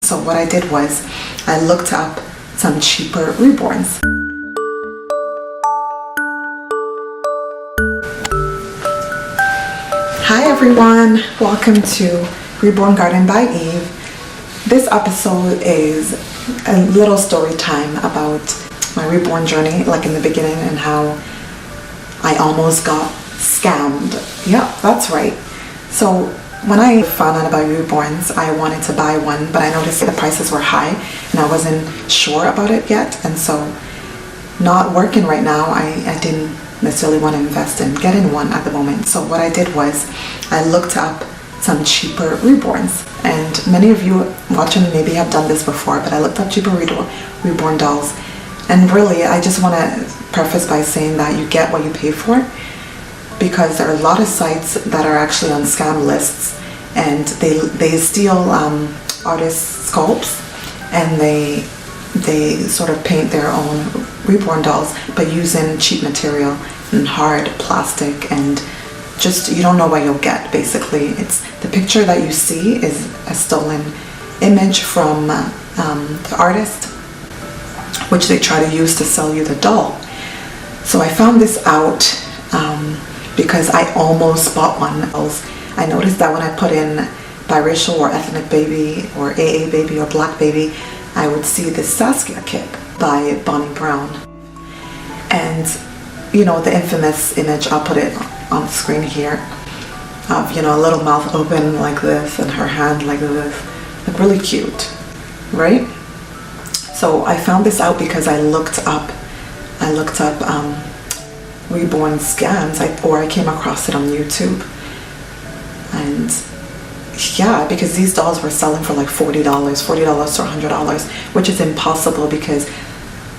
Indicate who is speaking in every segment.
Speaker 1: So what I did was I looked up some cheaper Reborns. Hi everyone, welcome to Reborn Garden by Eve. This episode is a little story time about my reborn journey, like in the beginning, and how I almost got scammed. Yeah, that's right. So when I found out about Reborns, I wanted to buy one, but I noticed the prices were high and I wasn't sure about it yet. And so not working right now, I didn't necessarily want to invest in getting one at the moment. So what I did was I looked up some cheaper Reborns, and many of you watching maybe have done this before, but I looked up cheaper reborn dolls. And really, I just want to preface by saying that you get what you pay for, because there are a lot of sites that are actually on scam lists, and they steal artist sculpts, and they sort of paint their own reborn dolls, but using cheap material and hard plastic, and just you don't know what you'll get. Basically, it's the picture that you see is a stolen image from the artist, which they try to use to sell you the doll. So I found this out because I almost bought one. I noticed that when I put in biracial or ethnic baby or AA baby or black baby, I would see this Saskia kit by Bonnie Brown. And you know, the infamous image, I'll put it on the screen here, of, you know, a little mouth open like this and her hand like this, like really cute, right? So I found this out because I looked up reborn scams, or I came across it on YouTube. And yeah, because these dolls were selling for like $40 to $100, which is impossible because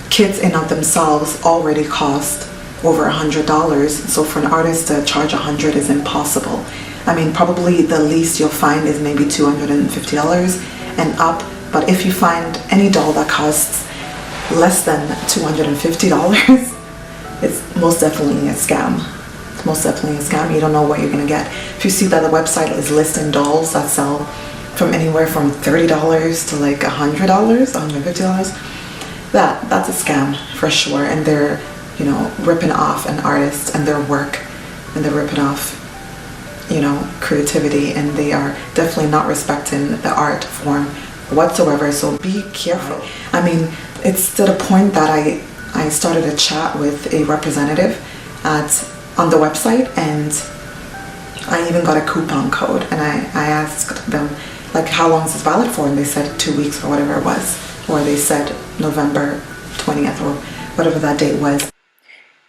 Speaker 1: kits in of themselves already cost over $100. So for an artist to charge $100 is impossible. I mean, probably the least you'll find is maybe $250 and up. But if you find any doll that costs less than $250, it's most definitely a scam. It's most definitely a scam. You don't know what you're gonna get. If you see that the website is listing dolls that sell from anywhere from $30 to like $100, $150, that's a scam for sure. And they're, you know, ripping off an artist and their work, and they're ripping off, you know, creativity, and they are definitely not respecting the art form whatsoever. So be careful. I mean, it's to the point that I started a chat with a representative on the website, and I even got a coupon code, and I asked them, like, how long is this valid for? And they said 2 weeks or whatever it was, or they said November 20th or whatever that date was.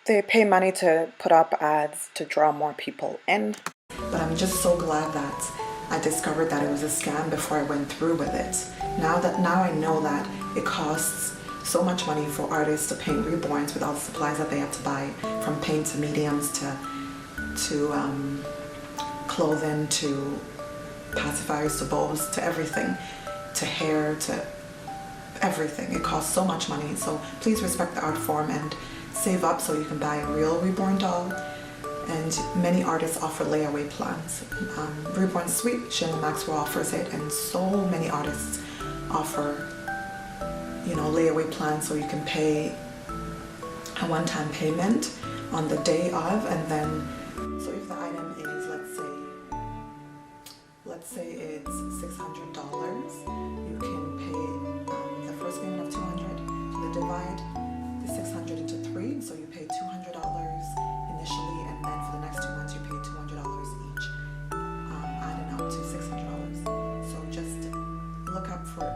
Speaker 1: They pay money to put up ads to draw more people in. But I'm just so glad that I discovered that it was a scam before I went through with it. Now I know that it costs so much money for artists to paint reborns with all the supplies that they have to buy, from paint to mediums to clothing to pacifiers to bows to everything, to hair to everything. It costs so much money. So please respect the art form and save up so you can buy a real reborn doll. And many artists offer layaway plans. Reborn Sweet, Shane Maxwell offers it, and so many artists offer, you know, layaway plans, so you can pay a one-time payment on the day of, and then, so if the item is, let's say it's $600, you can pay the first payment of $200. So they divide the $600 into 3, so you pay $200 initially, and then for the next 2 months you pay $200 each, adding up to $600. So just look out for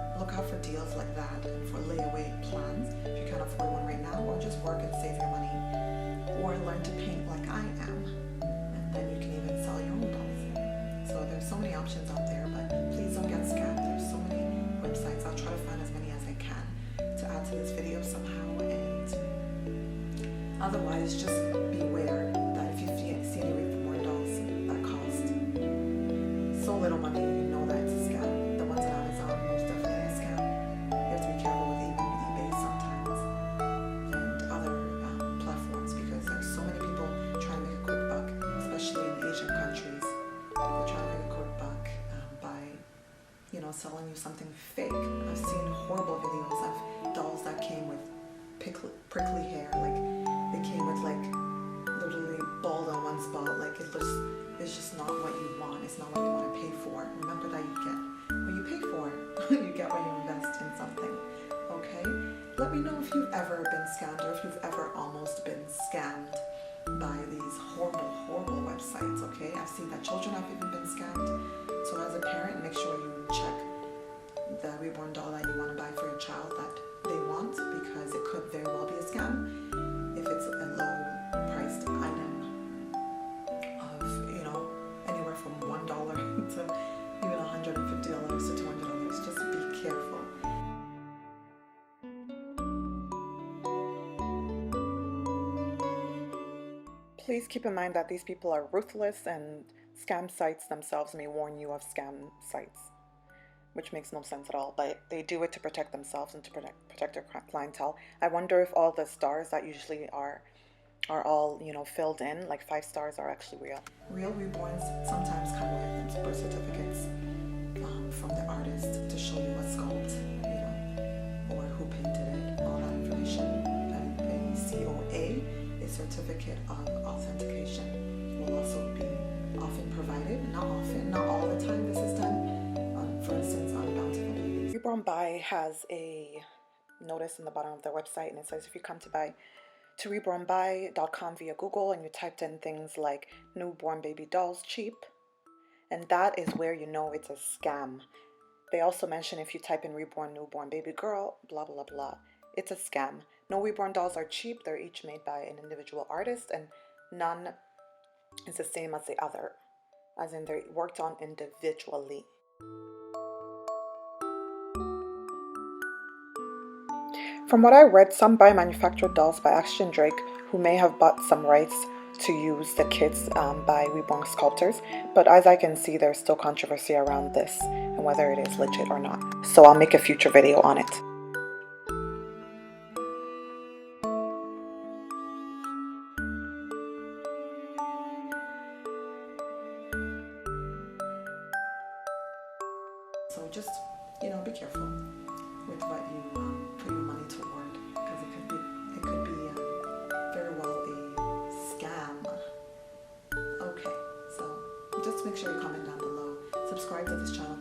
Speaker 1: deals like that, and for layaway plans if you can't afford one right now, or just work and save your money, or learn to paint like I am, and then you can even sell your own dolls. So there's so many options out there, but please don't get scammed. There's so many websites. I'll try to find as many as I can to add to this video somehow, and otherwise just beware that if you see any reborn dolls that cost so little money, you know that it's a scam. The ones on Amazon, most definitely a scam. You have to be careful with even eBay sometimes and other platforms, because there's so many people trying to make a quick buck, especially in Asian countries. They're trying to make a quick buck by, you know, selling you something fake. ever been scammed, or if you've ever almost been scammed by these horrible websites, okay? I've seen that children have even been scammed. So as a parent, make sure you check the reborn doll that you want to buy for your child that they want, because it could very well be a scam if it's a low priced item of, anywhere from $1 to even $150 to $200. Just be careful. Please keep in mind that these people are ruthless, and scam sites themselves may warn you of scam sites, which makes no sense at all, but they do it to protect themselves and to protect their clientele. I wonder if all the stars that usually are all, filled in, like 5 stars, are actually real. Real reborns sometimes come with birth certificates from the artist to show you what sculpt, or who painted it, all that information. And a COA, a certificate of authentication, will also be often provided. Not often, not all the time this is done. For instance, on Bountiful Babies. Reborn By has a notice in the bottom of their website, and it says if you come to rebornby.com via Google and you typed in things like newborn baby dolls cheap, and that is where you know it's a scam. They also mention if you type in reborn newborn baby girl, blah blah blah, it's a scam. No reborn dolls are cheap. They're each made by an individual artist, and none is the same as the other, as in they're worked on individually. From what I read, some buy manufactured dolls by Action Drake, who may have bought some rights to use the kits by Reborn sculptors, but as I can see, there's still controversy around this and whether it is legit or not. So I'll make a future video on it. So just, be careful with what you put your money toward, because it could be very well a scam. Okay, so just make sure you comment down below. Subscribe to this channel